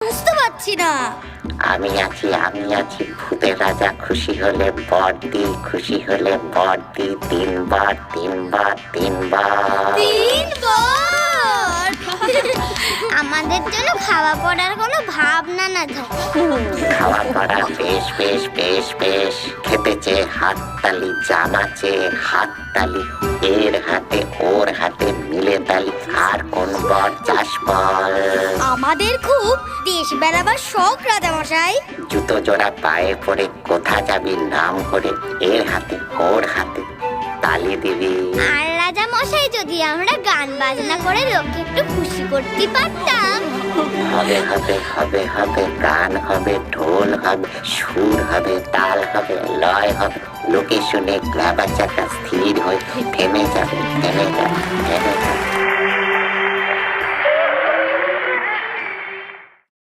বুঝতে পারছি না। আমি আছি ভূতের রাজা খুশি হলে বড়দি, খুশি হলে বড়দি, তিনবার তিনবার তিনবার। তিনবার আমাদের জন্য খাওয়া পড়ার কোনো ভাবনা না থাকে। খাওয়া পড়া বেশ বেশ বেশ বেশ। খেতে চেয়ে হাততালি, জামা চেয়ে হাততালি, এর হাতে ওর হাতে মিলে তালি। আর কোন বর চাষ বল? আমাদের খুব দেশ বেড়াবার শখ রাজামশাই। জুতো জোড়া পায়ে পড়ে কোথা যাবি নাম করে, এর হাতে ওর হাতে তালি দিবি। আর রাজামশাই যদি আমরা গান বাজনা করে লোককে একটু খুশি করতে পারতাম। হবে হবে হবে হবে, গান হবে, ঢোল হবে, সুর হবে, তাল হবে, লয় হবে। লোকে শুনে গ্লাবার চাকা স্থির হয়ে থেমে যাবে থেমে যাবে থেমে যাবে।